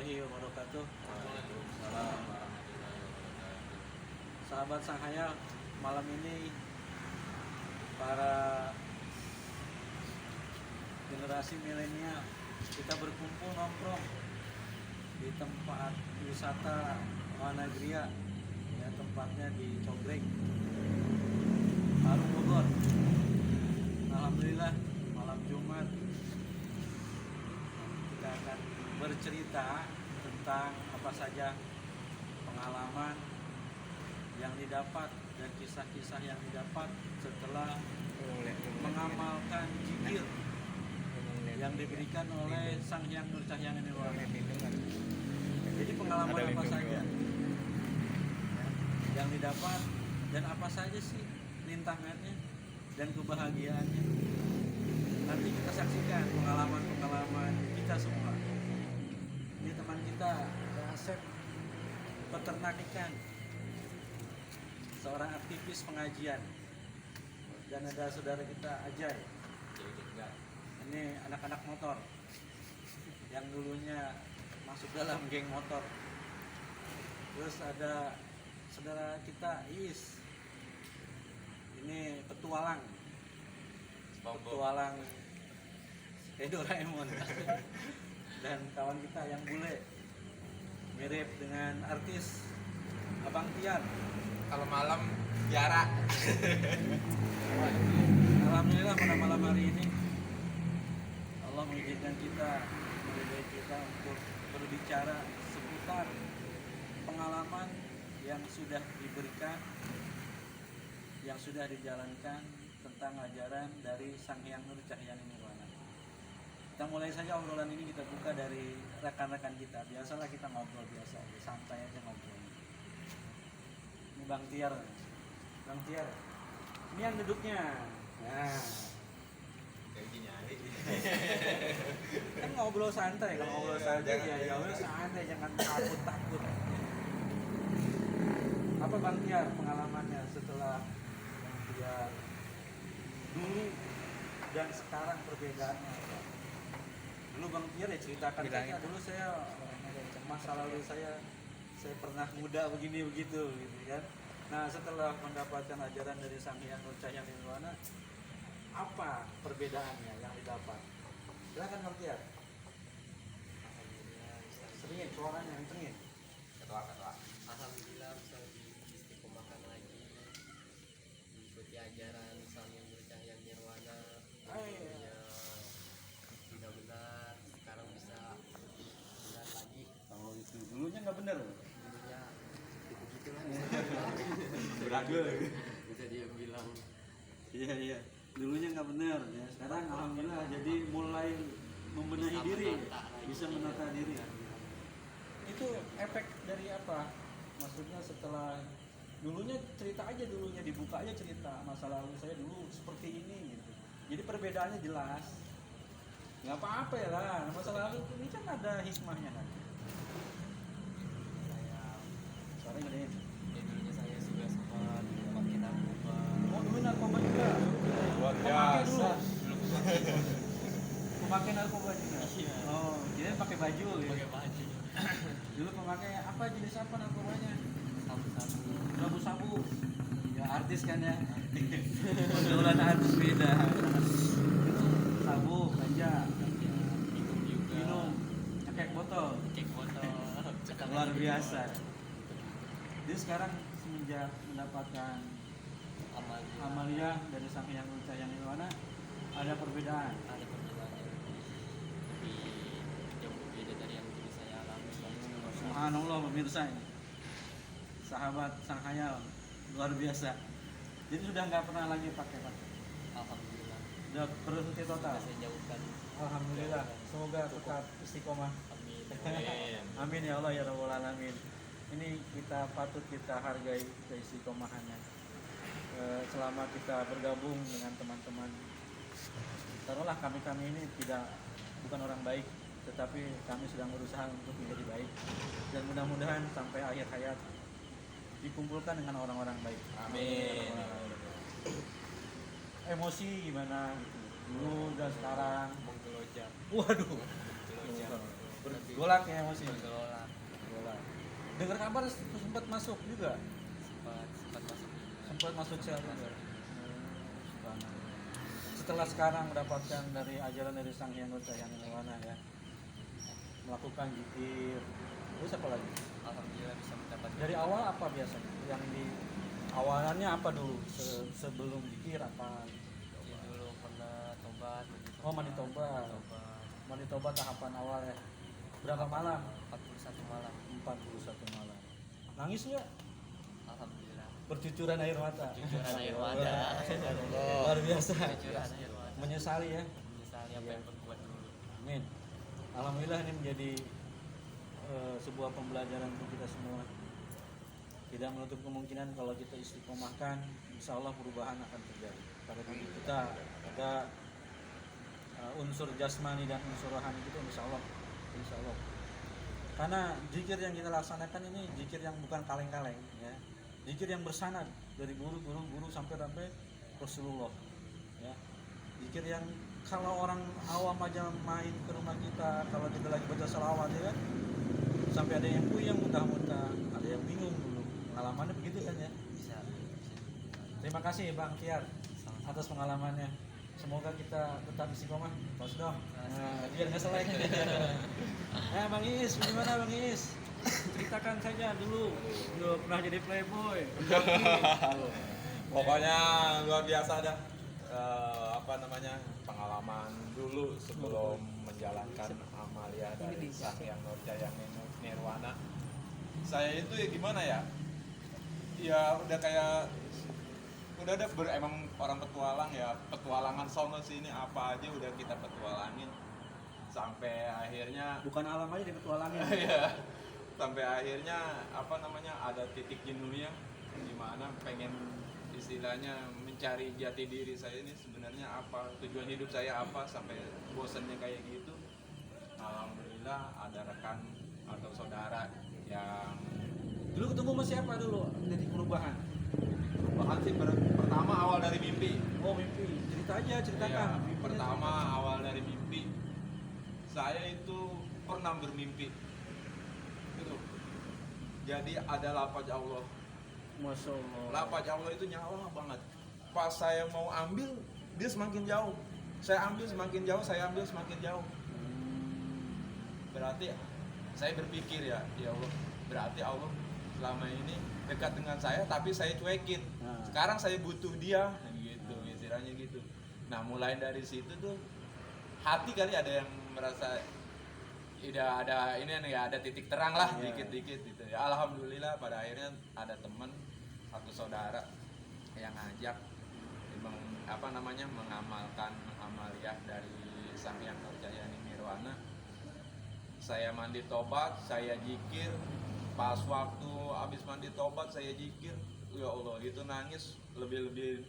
warahmatullahi wabarakatuh. Waalaikumsalam warahmatullahi wabarakatuh. Sahabat Sanghayal, malam ini para generasi milenial kita berkumpul nongkrong di tempat wisata Wanagria, ya, tempatnya di Cogreng, Parung Bogor. Alhamdulillah, malam Jumat kita akan bercerita tentang apa saja pengalaman yang didapat dan kisah-kisah yang didapat setelah mengamalkan zikir yang diberikan oleh Sang Hyang Nur Cahyang Nirwana. Jadi pengalaman apa saja yang didapat dan apa saja sih rintangannya dan kebahagiaannya. Nanti kita saksikan pengalaman-pengalaman kita semua. Ini teman kita, Asep, peternak ikan, seorang aktivis pengajian, dan ada saudara kita Ajay. Ini anak-anak motor yang dulunya masuk dalam geng motor. Terus ada saudara kita Is, ini petualang Doraemon. Dan kawan kita yang bule, mirip dengan artis Abang Tiar. Kalau malam Tiara. Alhamdulillah pada malam hari ini Allah mengizinkan kita, meridai kita untuk berbicara seputar pengalaman yang sudah diberikan, yang sudah dijalankan tentang ajaran dari Sang Hyang Nur Cahyang Nirwana. Kita mulai saja obrolan ini, kita buka dari rekan-rekan kita. Biasalah kita ngobrol biasa, santai aja ngobrol. Ini Bang Tiar. Bang Tiar, ini yang duduknya. Nah, Kayak gini aja. kan ngobrol santai. Kalau ngobrol santai ya udah santai, jangan takut. Apa Bang Tiar pengalamannya setelah Bang Tiar dulu dan sekarang perbedaannya apa? Dulu Bang Tiar ya ceritakan saja. Dulu saya masa lalu saya pernah muda begini begitu gitu kan. Nah, setelah mendapatkan ajaran dari Sang Hyang Nur Cahyang Nirwana, apa perbedaannya yang didapat? Silakan Bang Tiar. Seringin suaranya yang seringin. Ketua. Alhamdulillah bisa diistiqomahkan lagi, mengikuti ajaran Sang Hyang Nur Cahyang Nirwana. Ilmunya benar-benar sekarang bisa benar lagi. Oh itu dulunya nggak bener. Dulunya begitu lah. Beragul. Bisa dia bilang. Iya. Dulunya nggak bener ya. Sekarang alhamdulillah jadi mulai membenahi Bisa diri, menata lagi. bisa menata diri. Itu efek dari apa? Maksudnya setelah dulunya cerita aja, dulunya dibuka aja cerita masa lalu saya dulu seperti ini gitu. Jadi perbedaannya jelas. Nggak apa-apa ya lah, masa lalu ini kan ada hikmahnya kan. Suaranya gedein. Dulunya saya juga sempat memakai narkoba. Oh dulu narkoba juga. Luar Pemakai dulu. biasa. Pemakai narkoba juga. Iya. Oh, jadi pakai baju ya. Pakai baju. Dulu pemakai apa, jenis apa narkobanya? Sabu-sabu. Sabu-sabu. Ya artis kan ya. Kebetulan artis beda. Itu sabu, ganja, Minum juga. minum, cekek botol. Cek botol. Luar biasa. Jadi sekarang semenjak mendapatkan amaliyah dari Sang Hyang Nur Cahyang Nirwana, ada perbedaan. Ada perbedaannya lebih jauh berbeda dari yang dulu saya alami. Subhanallah pemirsa ini. Sahabat Sang Hayal luar biasa. Jadi sudah nggak pernah lagi pakai. Alhamdulillah. Sudah berhenti total. Saya jauhkan. Alhamdulillah. Semoga tetap istiqomah. Amin. Amin ya Allah ya Rabbal Alamin. Ini patut kita hargai keistiqomahannya. Selama kita bergabung dengan teman-teman, taruhlah kami ini bukan orang baik, tetapi kami sedang berusaha untuk menjadi baik, dan mudah-mudahan sampai akhir hayat dikumpulkan dengan orang-orang baik. Amin. Emosi gimana gitu? Dulu dan sekarang. Menggelojak. Waduh. Gelojak. lebih Golak ya masih. bergolak. Golak. Dengar kabar sempat masuk juga. Sempat masuk juga. Sempat masuk sel juga. Masuk. Subhanallah. Setelah sekarang mendapatkan dari ajaran dari Sang Hyang Nurjaya Nirwana ya, melakukan zikir, terus apa lagi? Alhamdulillah bisa mendapatkan. Dari awal apa biasanya? Yang di awalannya apa dulu? Sebelum zikir apa? Ya, dulu pernah tobat. Oh, mandi tobat. Mandi tobat tahapan awal ya. Berapa malam? 41 malam. 41 malam. Nangis nggak? Alhamdulillah. Bercucuran air mata. Bercucuran air mata. Luar biasa. Bercucuran air mata. Menyesali ya. Menyesali apa yang berbuat dulu. Amin. Alhamdulillah ini menjadi sebuah pembelajaran untuk kita semua. Tidak menutup kemungkinan kalau kita istiqomahkan, insya Allah perubahan akan terjadi. Pada diri kita ada unsur jasmani dan unsur rohani kita, insya Allah. Karena zikir yang kita laksanakan ini zikir yang bukan kaleng-kaleng, ya. Zikir yang bersanad dari guru sampai Rasulullah, ya. Zikir yang kalau orang awam aja main ke rumah kita, kalau kita lagi baca salawat ya kan, sampai ada yang puyeng muntah-muntah, ada yang bingung dulu. Pengalamannya begitu kan ya. Bisa. Terima kasih Bang Tiar atas pengalamannya. Semoga kita tetap istiqomah. Tos dong. Nah, biar nggak selek. Nah, Bang Iis, gimana Bang Iis? Ceritakan saja dulu pernah jadi playboy. Pokoknya luar biasa dah. Pengalaman dulu sebelum menjalankan amalia dari Sang Hyang Nurjaya Nirwana. Saya itu ya gimana ya? Ya udah ada emang orang petualang ya, petualangan sono sini apa aja udah kita petualangin sampai akhirnya Bukan alam aja di petualangnya. ya sampai akhirnya ada titik jenuhnya di mana pengen istilahnya mencari jati diri saya ini sebenarnya apa, tujuan hidup saya apa, sampai bosannya kayak gitu. Alhamdulillah ada rekan atau saudara yang Dulu ketemu sama siapa dulu? Titik perubahan. bahkan sih pertama awal dari mimpi. Oh, mimpi. Ceritakan. Iya, Mimpinya pertama awal dari mimpi. Saya itu pernah bermimpi. Gitu. Jadi ada lafaz Allah. Masya Allah. Lafaz Allah itu nyawa banget. Pas saya mau ambil, dia semakin jauh. Saya ambil semakin jauh, semakin jauh. Berarti saya berpikir ya Allah, berarti Allah selama ini dekat dengan saya tapi saya cuekin. Nah. Sekarang saya butuh dia gitu, istilahnya gitu. Nah, mulai dari situ tuh hati kali ada yang merasa tidak ada ini nih, ada titik terang lah, Yeah. dikit-dikit gitu ya. Alhamdulillah pada akhirnya ada teman satu saudara yang ngajak mengamalkan amaliyah dari Sang Hyang Nurjaya Nirwana. Saya mandi tobat, saya zikir. Pas waktu habis mandi tobat saya zikir, ya Allah itu nangis lebih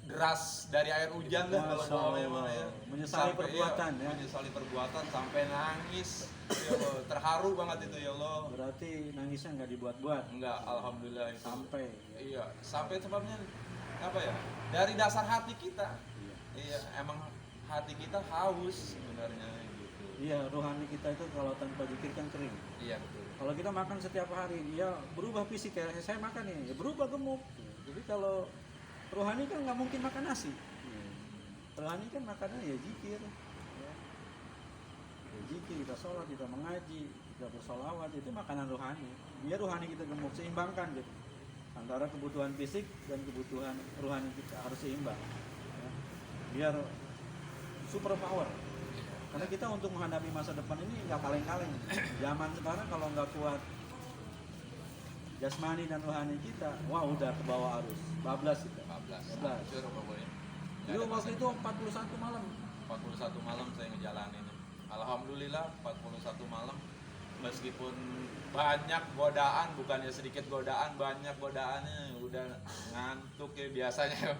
deras dari air hujan dah kalau Masya mau Allah. Menyesali perbuatan, ya. menyesali perbuatan sampai nangis. Ya Allah, terharu banget itu ya Allah. Berarti nangisnya nggak dibuat-buat. Enggak, alhamdulillah itu. Sampai. Iya, sampai sebabnya apa ya? Dari dasar hati kita. Iya. Iya, emang hati kita haus sebenarnya gitu. Iya, rohani kita itu kalau tanpa zikir kan kering. Iya, betul. Kalau kita makan setiap hari, ya berubah fisik, kayak saya makan nih, ya berubah gemuk. Jadi kalau rohani kan nggak mungkin makan nasi. Rohani kan makannya ya zikir. Ya. Ya zikir, kita sholat, kita mengaji, kita bersolawat, itu makanan rohani. Biar rohani kita gemuk, seimbangkan gitu. Antara kebutuhan fisik dan kebutuhan rohani kita harus seimbang. Ya. Biar super power. Karena kita untuk menghadapi masa depan ini nggak kaleng-kaleng. Zaman sekarang kalau nggak kuat jasmani dan rohani kita, wah udah ke bawah arus. Bablas kita. 14. Bablas. Hancur pokoknya. Dulu waktu itu 41 malam. 41 malam saya ngejalanin. Alhamdulillah 41 malam. Meskipun banyak godaan, bukannya sedikit godaan, banyak godaannya, udah ngantuk ya biasanya.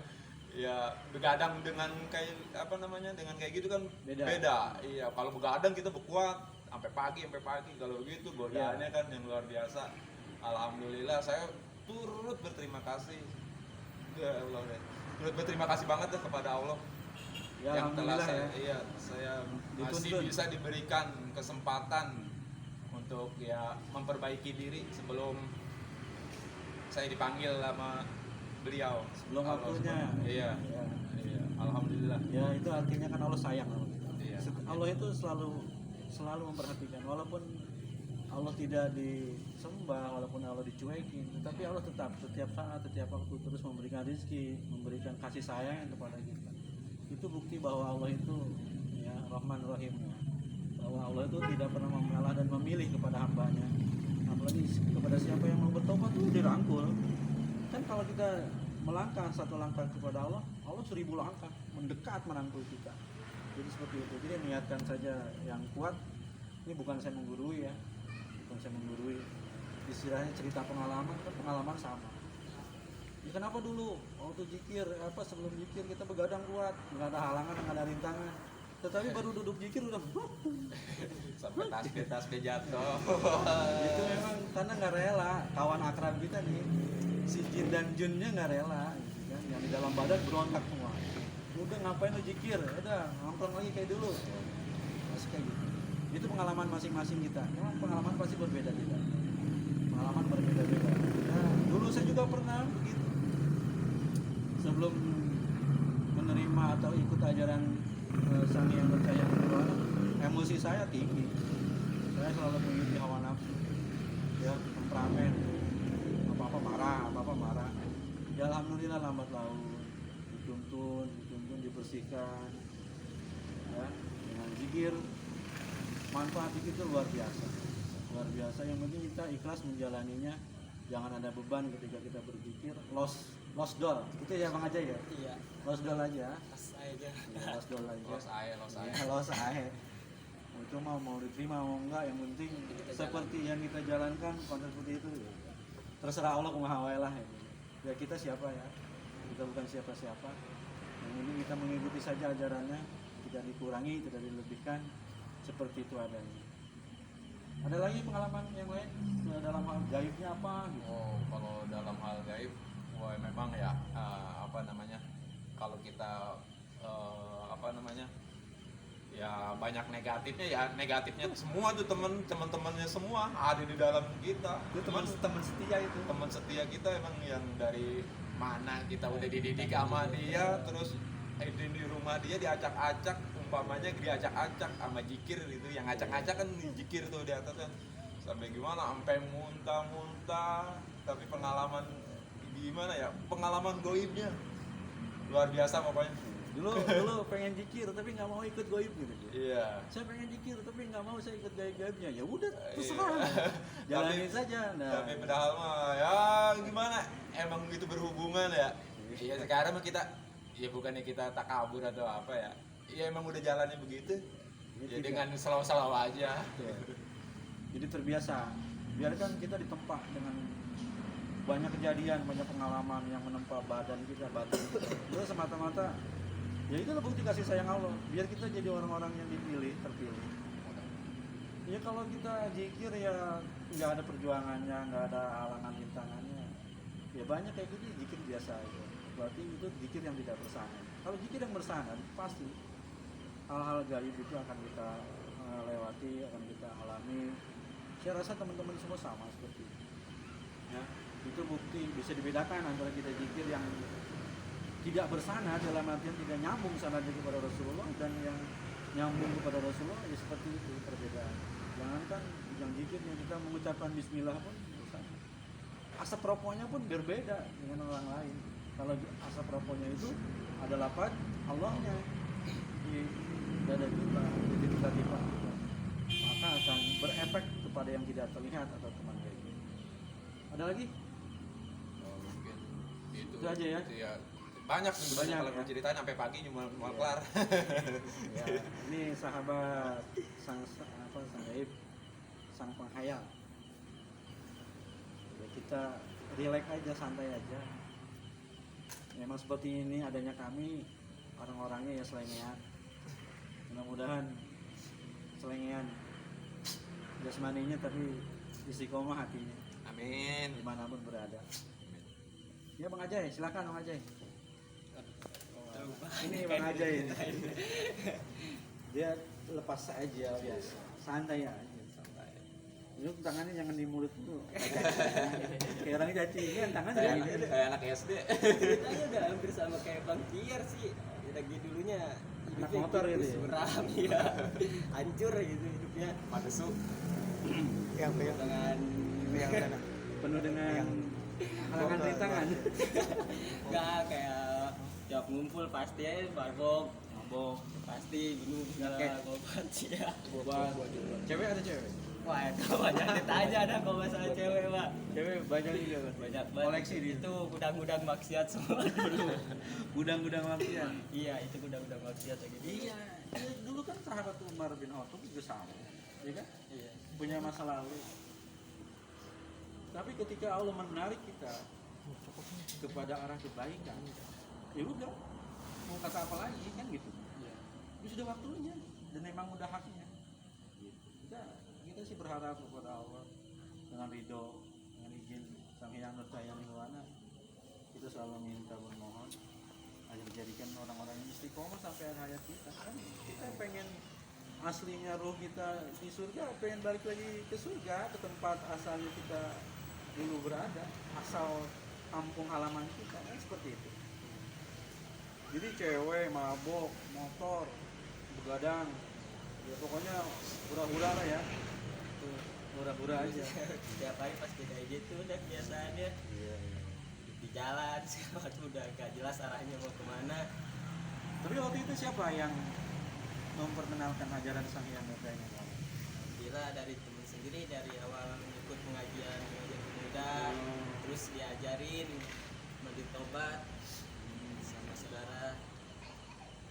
Ya begadang dengan dengan kayak gitu kan Beda. Iya, kalau begadang kita berkuat sampai pagi. Kalau begitu godaannya kan yang luar biasa. Alhamdulillah saya turut berterima kasih. Ya Allah, turut berterima kasih banget ya kepada Allah Ya yang telah alhamdulillah ya. saya masih Dituntun. bisa diberikan kesempatan untuk ya memperbaiki diri sebelum saya dipanggil sama beliau. Sebelum Allah waktunya. Subhanahu- Iya. Ya. Iya, alhamdulillah. Ya itu artinya kan Allah sayang sama kita. Iya. Allah itu selalu memperhatikan, walaupun Allah tidak disembah, walaupun Allah dicuekin, tetapi Allah tetap setiap saat, setiap waktu terus memberikan rezeki, memberikan kasih sayang kepada kita. Itu bukti bahwa Allah itu ya Rahman Rahim, ya. Bahwa Allah itu tidak pernah mengalah dan memilih kepada hambanya. Apalagi kepada siapa yang mau bertobat itu dirangkul. Kan kalau kita melangkah satu langkah kepada Allah, Allah 1000 langkah mendekat merangkul kita. Jadi seperti itu. Jadi niatkan saja yang kuat. Ini bukan saya menggurui ya, bukan saya menggurui. Istilahnya cerita pengalaman, kan pengalaman sama. Ya, kenapa dulu waktu zikir sebelum zikir kita begadang kuat, nggak ada halangan, nggak ada rintangan. Tetapi baru duduk zikir udah Sampai tasbih jatuh. itu memang karena nggak rela. Kawan akrab kita nih, si jin dan junnya nggak rela, gitu kan? Yang di dalam badan berontak semua. Udah ngapain lu zikir? Udah nongkrong lagi kayak dulu. Masih kayak gitu. Itu pengalaman masing-masing kita. Memang pengalaman pasti berbeda-beda. Pengalaman berbeda-beda. Nah, dulu saya juga pernah begitu. Sebelum menerima atau ikut ajaran Sang Yang Bercahaya Nirwana, emosi saya tinggi. Saya selalu mengikuti hawa nafsu, ya temperamen, apa-apa marah. Ya alhamdulillah lambat laun dituntun, dibersihkan, ya dengan zikir. Manfaat itu luar biasa. Yang penting kita ikhlas menjalaninya, jangan ada beban ketika kita berzikir. Lost doll, itu ya Bang Ajay ya. Iya, Lost doll aja. pas aja. Ya, lost doll aja. Los ae. Ya, lost ahe. Itu mau diterima mau enggak, yang penting seperti yang kita jalankan konsep seperti itu. Terserah Allah kumaha wae lah. Ya kita siapa ya? Kita bukan siapa-siapa. Yang penting kita mengikuti saja ajarannya, tidak dikurangi, tidak dilebihkan, seperti itu adanya. Ada lagi pengalaman yang lain dalam hal gaibnya apa gitu? Oh, kalau dalam hal gaib, wah memang ya kalau kita ya banyak negatifnya semua tuh teman-temannya semua ada di dalam kita. Itu teman setia itu. Teman setia kita emang yang dari mana kita udah dididik sama dia, terus di rumah dia diacak-acak, umpamanya diacak-acak sama jikir gitu, yang acak-acak kan jikir tuh di atas kan, sampai gimana sampai muntah-muntah. Tapi pengalaman goibnya luar biasa pokoknya. Dulu pengen zikir tapi nggak mau ikut goib gitu. Iya. Saya pengen zikir tapi nggak mau saya ikut gaib-gaibnya. Ya udah Iya. terserah. Jalanin saja. Nah, Tapi padahal mah ya gimana, emang itu berhubungan ya. Iya, sekarang mah kita ya bukannya kita takabur atau apa ya. Iya emang udah jalannya begitu. Ya, Ya tidak. dengan selalu aja. Ya. Jadi terbiasa. Biarkan kita ditempa dengan banyak kejadian, banyak pengalaman yang menempa badan kita, batin kita. Itu semata-mata ya itu bukti kasih sayang Allah. Biar kita jadi orang-orang yang terpilih. Ya kalau kita zikir ya nggak ada perjuangannya, nggak ada halangan rintangannya. Ya banyak kayak gitu zikir biasa aja. Berarti itu zikir yang tidak bersanad. Kalau zikir yang bersanad pasti hal-hal gaib itu akan kita lewati, akan kita alami. Saya rasa teman-teman semua sama seperti itu. Ya, itu bukti bisa dibedakan antara kita zikir yang tidak bersanad, dalam artian tidak nyambung sanadnya kepada Rasulullah, dan yang nyambung kepada Rasulullah, ya seperti itu perbedaan. Jangankan yang zikir yang kita mengucapkan Bismillah pun bersanad. Asap rokoknya pun berbeda dengan orang lain. Kalau asap rokoknya itu ada lafaz Allahnya di dada kita, di titik kita, maka akan berefek kepada yang tidak terlihat atau teman gaib. Ada lagi? Oh, mungkin Itu aja ya? Iya. Banyak sebenarnya kalau ya. ceritain sampai pagi cuma Iya. kelar. Ya, ini sahabat sang gaib, sang penghayal. Ya, kita relax aja, santai aja. Memang seperti ini adanya kami, orang-orangnya ya selengean. Mudah-mudahan selengean jasmaninya tapi istiqomah hatinya Amin. dimanapun berada. Ya Bang Ajay, silakan Bang Ajay. Ini Bang Ajay. Dia lepas aja biasa, santai aja. Lu tangannya jangan di mulut dulu. Kayak orang cacingan tangannya Kayak jangan anak, kayak anak SD. Ceritanya udah hampir sama kayak Bang Tiar sih. Lagi dulunya Anak hidupnya motor gitu ya? Suram ya. Hancur gitu hidupnya. Madesu. yang Dengan penuh dengan halangan rintangan. enggak kayak tiap ngumpul pasti mabok pasti minum segala Ngekek. obat sih ya. Boban. Cewek ada cewek? Wah itu banyak ditanya ada kalau masalah cewek pak. Cewek banyak juga kan? Banyak banget. Koleksi dia. Itu gudang-gudang maksiat semua dulu. Gudang-gudang maksiat. Iya itu gudang-gudang maksiat kayak gitu. Iya, dulu kan sahabat Umar bin Khattab juga sama, ya kan? Iya. Punya masa lalu. Tapi ketika Allah menarik kita kepada arah kebaikan, ya udah, mau kata apa lagi kan gitu. Iya. Itu sudah waktunya dan memang udah haknya. Gitu. Kita sih berharap kepada Allah dengan ridho, dengan izin Sang Hyang Nurjaya Nirwana. Kita selalu minta bermohon agar jadikan orang-orang yang istiqomah sampai akhir hayat kita. Kan kita pengen aslinya roh kita di surga, pengen balik lagi ke surga, ke tempat asalnya kita dulu berada, asal kampung halaman kita, kan seperti itu. Jadi cewek, mabok, motor, begadang, ya pokoknya hura-hura lah ya. Tuh, hura-hura aja. Setiap hari pas kita gitu udah kebiasaannya Iya. di jalan segala macam udah gak jelas arahnya mau kemana. Tapi waktu itu siapa yang memperkenalkan ajaran Sang Hyang Nurjaya Nirwana? Bila dari temen sendiri dari awal ikut pengajian pemuda, terus diajarin mandi tobat sama saudara.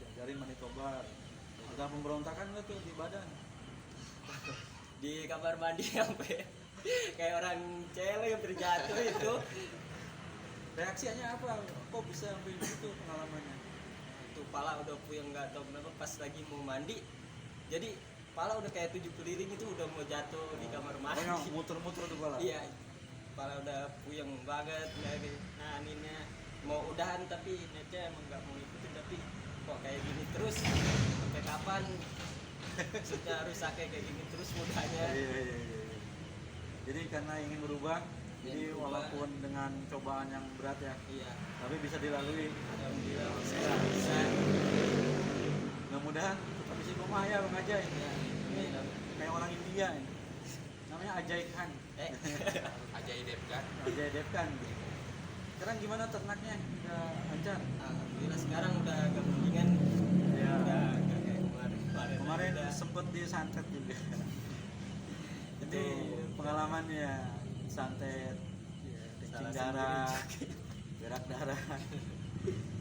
Diajarin mandi tobat. Ada pemberontakan nggak tuh di badan? Di kamar mandi sampai kayak orang cewek yang terjatuh itu. Reaksinya apa? Kok bisa sampai begitu pengalamannya? Itu pala udah puyeng nggak tahu kenapa pas lagi mau mandi. Jadi pala udah kayak 7 keliling itu udah mau jatuh di kamar mandi. Pokoknya muter-muter tuh kepala. Iya, kepala udah puyeng banget, nah ininya mau udahan tapi netnya emang nggak mau ikutin tapi kok kayak gini terus sampai kapan? Sudah rusaknya kayak gini terus mudahnya. Iya. Jadi karena ingin berubah, jadi Ingin berubah. walaupun dengan cobaan yang berat ya, Iya, tapi bisa dilalui. alhamdulillah Bisa. Mudah-mudahan tetap bisa rumah ya Bang Ajay. Ya, Ini kayak orang India ini. Namanya Ajay Khan. Ajaib kan? Ajay Devkan. Sekarang gimana ternaknya? Udah lancar? alhamdulillah sekarang udah agak mendingan. Ya. Udah agak kayak kemarin. Kemarin udah. sempet disantet juga. Itu Aduh. pengalamannya santet, ya, kencing Salah darah, sendiri. berak darah.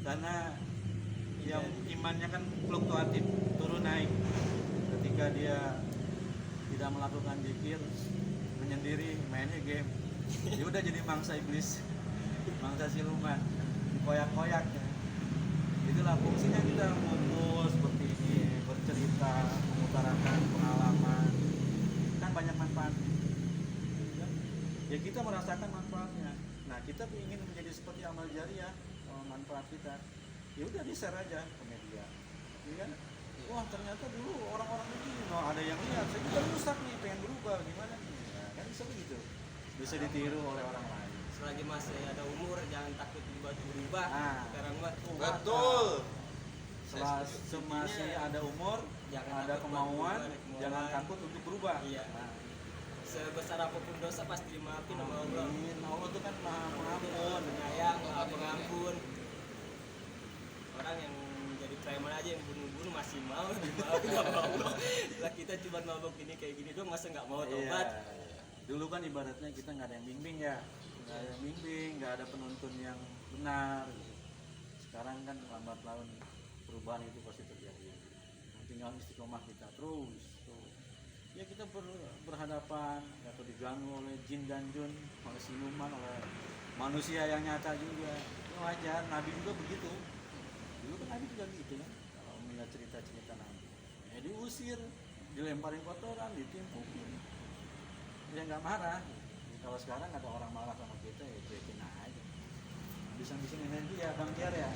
Karena yang imannya kan fluktuatif, turun naik. Ketika dia tidak melakukan zikir, menyendiri, mainnya game. Dia udah jadi mangsa iblis, mangsa siluman, koyak-koyak ya. Itulah fungsinya kita ngumpul seperti ini, bercerita, mengutarakan pengalaman, kan banyak manfaat. Ya kita merasakan manfaatnya. Nah kita ingin menjadi seperti amal jariah, manfaat kita. Ya udah di share aja ke media, ya kan? Wah ternyata dulu orang-orang begini, ada yang lihat, saya juga rusak nih, pengen berubah, gimana nih? Nah, kan bisa begitu, bisa ditiru oleh orang lain. Selagi masih ada umur jangan takut berubah. Nah. Sekarang mah Betul. Semasih ada umur, Jangan ada takut kemauan, berubah, jangan takut untuk berubah. Iya. Nah, sebesar apapun dosa pasti dimaafin sama Allah. amin. Allah tuh kan maha pengampun. Penyayang, maha pengampun. Orang yang jadi preman aja yang bunuh-bunuh masih mau dimaafin sama Allah. Lah kita cuma mabok ini kayak gini doang masa nggak mau tobat? Iya. Dulu kan ibaratnya kita nggak ada yang bimbing ya, nggak ada yang bimbing, nggak ada penuntun yang benar. Gitu. Sekarang kan lambat laun perubahan itu pasti terjadi. Tinggal istiqomah kita terus. Tuh. Ya kita berhadapan atau diganggu oleh jin dan jun, oleh siluman, oleh manusia yang nyata juga. Itu wajar. Nabi juga begitu. Dulu kan Nabi juga gitu kan. Kalau melihat cerita-cerita Nabi, ya diusir, dilemparin kotoran, ditimpukin. Dia nggak marah. Jadi kalau sekarang ada orang marah sama kita ya cuekin aja. Bisa-bisa energi ya Bang Tiar ya.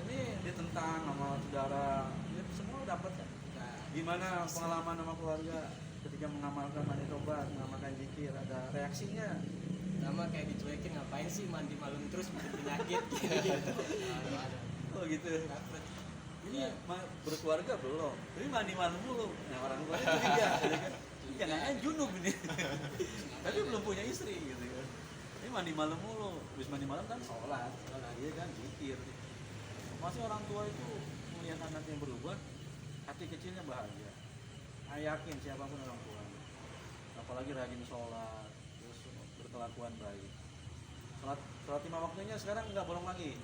Ini ditentang sama saudara, ya semua dapat kan. Nah, Gimana pengalaman sama keluarga ketika mengamalkan mandi tobat, mengamalkan zikir, ada reaksinya? Sama kayak dicuekin, ngapain sih mandi malam terus bikin penyakit gitu. Oh gitu. Ini berkeluarga belum, tapi mandi malam mulu. Nah orang tuanya curiga, gitu kan? Jangan-jangan junub ini. Tapi belum punya istri gitu kan. Ini mandi malam mulu. Habis mandi malam kan sholat, iya kan zikir. Masih orang tua itu melihat anaknya berubah, hati kecilnya bahagia. Yakin siapapun orang tua. Apalagi rajin sholat, terus berkelakuan baik. Sholat 5 waktunya sekarang nggak bolong lagi.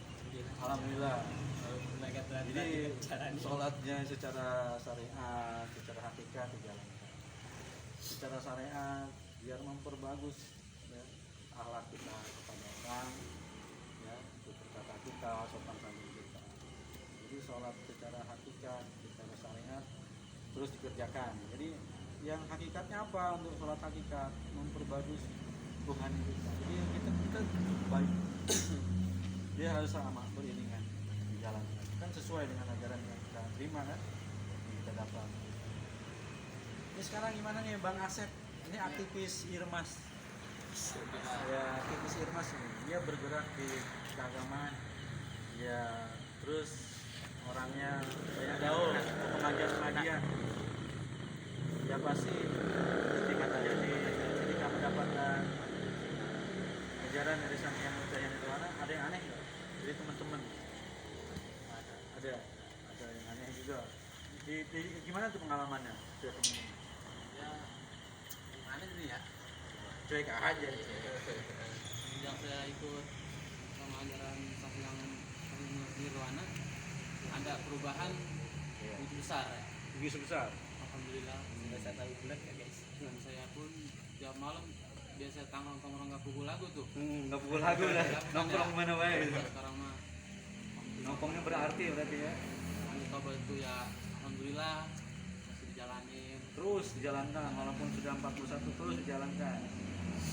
Alhamdulillah. Jadi sholatnya secara syariat, secara hakikat dijalankan. Secara syariat biar memperbagus ya, akhlak kita kepada orang, ya, berkata kita, sopan santun kita. Jadi sholat secara hakikat, secara syariat terus dikerjakan. Jadi yang hakikatnya apa untuk sholat hakikat? Memperbagus hubungan kita. Jadi kita baik. Dia harus sama beriringan dijalankan. Kan sesuai dengan ajaran yang kita terima kan, yang kita dapat. Ini sekarang gimana nih Bang Asep? Ini aktivis Irmas. Ya, aktivis Irmas ini. Dia bergerak di keagamaan. Ya, terus orangnya banyak gaul, pengajian-pengajian. Ya pasti ketika mendapatkan ajaran dari Sang Hyang Wijaya Nirwana, ada yang aneh nggak? Dari teman-teman ada yang aneh juga. Gimana tuh pengalamannya? Ya gimana ini ya, Cuek aja. sejak saya ikut sama ajaran Sang Hyang Nirwana ada perubahan begitu besar ya. Begitu besar. Alhamdulillah. Sudah saya tahu bulat ya guys. Dan saya pun tiap malam biasa tanggung-tanggung nggak pukul lagu tuh. Nggak pukul lagu lah. Nongkrong mana wae. Sekarang mah Nongkrongnya berarti berarti ya. mandi tobat itu ya alhamdulillah masih dijalanin. Terus dijalankan walaupun sudah 41 terus dijalankan.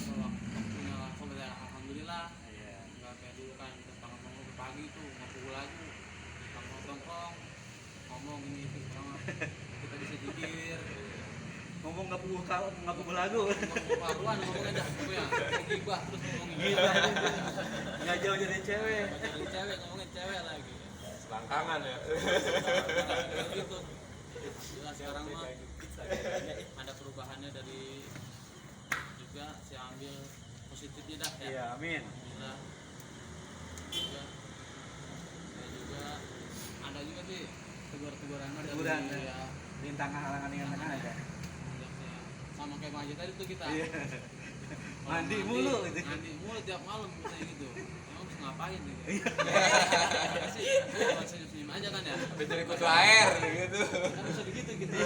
Kalau waktunya langsung ya alhamdulillah. Iya. Nggak kayak dulu kan kita tanggung-tanggung ke pagi tuh nggak pukul lagu. Tongkrong ngomong ini itu sekarang kita bisa jikir. Ngomong nggak pukul lagu. Paruan ngomongnya dah ya gibah terus ngomongin Gila. Nggak jauh jadi cewek. jadi cewek ngomongin cewek lagi Selangkangan ya. gitu. Jelas sekarang mah ada perubahannya dari juga saya ambil positifnya dah ya. Iya, amin. Alhamdulillah. Juga saya juga ada juga sih teguran Teguran, dari ya. Rintangan halangan yang tengah aja. Sama kayak Bang Haji tadi tuh kita. Iya. Kalau Mandi mulu gitu. Mandi mulu tiap malam kayak gitu. Emang harus ngapain gitu? Iya. Sih, senyum aja kan ya. Jadi kutu air gitu. Kan bisa begitu gitu.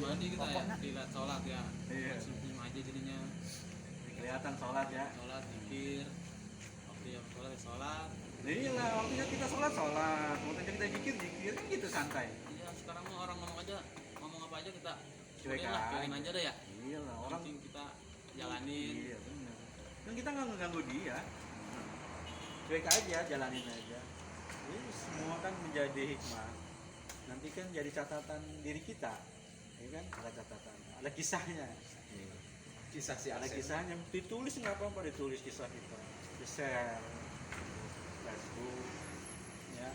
Mandi kita ya, dilihat sholat ya. Iya. Senyum aja jadinya. Kelihatan sholat ya. Sholat, zikir. Waktu yang sholat ya sholat. Iya lah, waktunya kita sholat, waktunya kita zikir kan gitu santai. Iya, sekarang mah orang ngomong apa aja kita Cuekin cuekin aja deh ya. Iya lah, orang Penting kita jalanin. Iya benar. Dan kita nggak ngeganggu dia. Cuek aja, jalanin aja. Ini semua kan menjadi hikmah. Nanti kan jadi catatan diri kita. Ya kan? Ada catatan, ada kisahnya. Kisah si Ada kisahnya. Ditulis nggak apa-apa, ditulis kisah kita. Di-share. Facebook. Ya.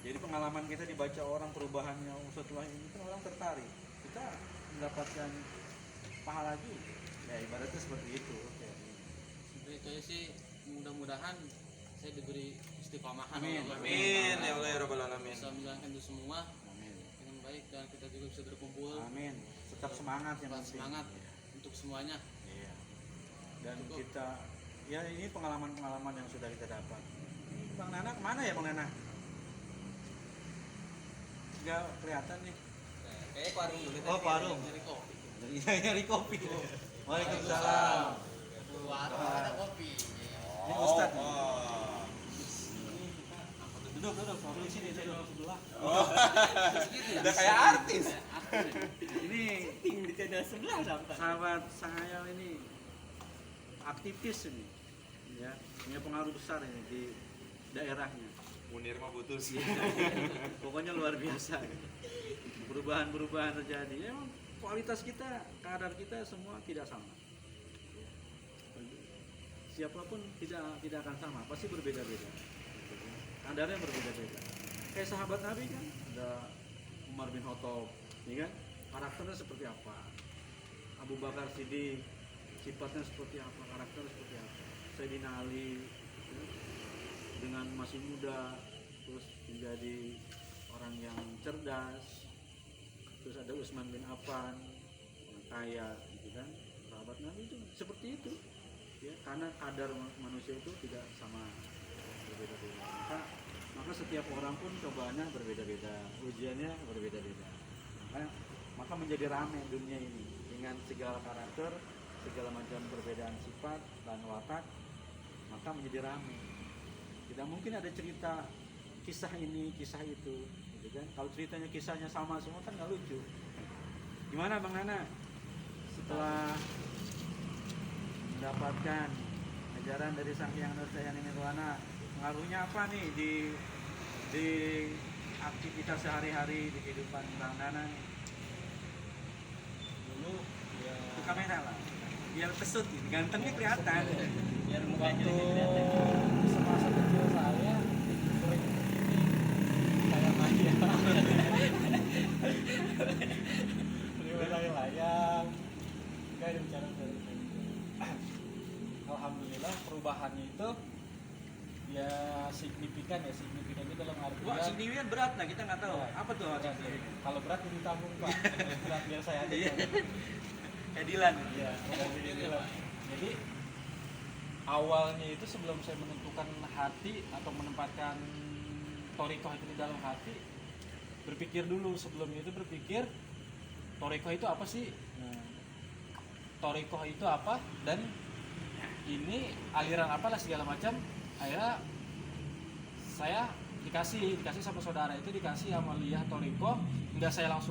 Jadi pengalaman kita dibaca orang perubahannya setelah ini kan orang tertarik. Kita mendapatkan pahala juga. Ya ibaratnya seperti itu. Oke. Jadi saya sih mudah-mudahan saya diberi istiqomahan Amin. oleh Allah. Amin ya Allah ya Rabbal alamin. Bisa menjalankan itu semua Amin. dengan baik dan kita juga bisa berkumpul Amin. Tetap semangat yang tetap penting. semangat untuk semuanya. Iya. Dan Cukup. kita ya ini pengalaman-pengalaman yang sudah kita dapat. Ini Bang Nana kemana ya Bang Nana? Nggak kelihatan nih. Kayak parung dulu. Oh, parung. Dari kopi. Nyari kopi. Waalaikumsalam. Warung ada kopi. Ini Ustadz. Oh. Duduk. Duduk sini, duduk sebelah. Udah kayak artis. Ini Ting di channel sebelah dapat. sahabat saya ini aktivis ini, ya punya pengaruh besar ini di daerahnya. Munir mah putus. Pokoknya luar biasa. Perubahan-perubahan terjadi. Emang kualitas kita, kadar kita semua tidak sama. Siapapun tidak akan sama, pasti berbeda-beda. Kadarnya berbeda-beda. Kayak sahabat Nabi kan, ada Umar bin Khattab, ya kan? Karakternya seperti apa? Abu Bakar Siddiq, sifatnya seperti apa? Karakternya seperti apa? Sayyidina Ali, ya, dengan masih muda, terus menjadi orang yang cerdas. Terus ada Utsman bin Affan, yang kaya, gitu kan? Sahabat Nabi itu seperti itu, ya, karena kadar manusia itu tidak sama, berbeda-beda. Maka setiap orang pun cobaannya berbeda-beda, ujiannya berbeda-beda. Maka menjadi ramai dunia ini dengan segala karakter, segala macam perbedaan sifat dan watak, maka menjadi ramai. Tidak mungkin ada cerita kisah ini, kisah itu, gitu kan? Kalau ceritanya kisahnya sama semua kan nggak lucu. Gimana Bang Nana? Setelah mendapatkan ajaran dari Sang Hyang Nurjayani Nirwana, pengaruhnya apa nih di aktivitas sehari-hari di kehidupan Bang Nana nih? Dulu ya Ke kamera lah, biar pesut, gantengnya kelihatan. biar mukanya Waktu lebih kelihatan. semasa kecil saya sering kayak layang layang kayak bicara dari alhamdulillah perubahannya itu ya signifikan itu dalam artian Wah, signifikan berat lah, kita nggak tahu. Ya, Apa tuh berat, signifikan? ya. Kalau berat jadi tanggung Pak. Berat biar saya aja. Iya. Pak. Edilan. Iya, jadi awalnya itu sebelum saya menentukan hati atau menempatkan thorikoh itu di dalam hati, berpikir dulu sebelum itu berpikir thorikoh itu apa sih? Nah, thorikoh itu apa dan ini aliran apalah segala macam. Akhirnya saya dikasih sama saudara itu dikasih amaliyah thorikoh, nggak saya langsung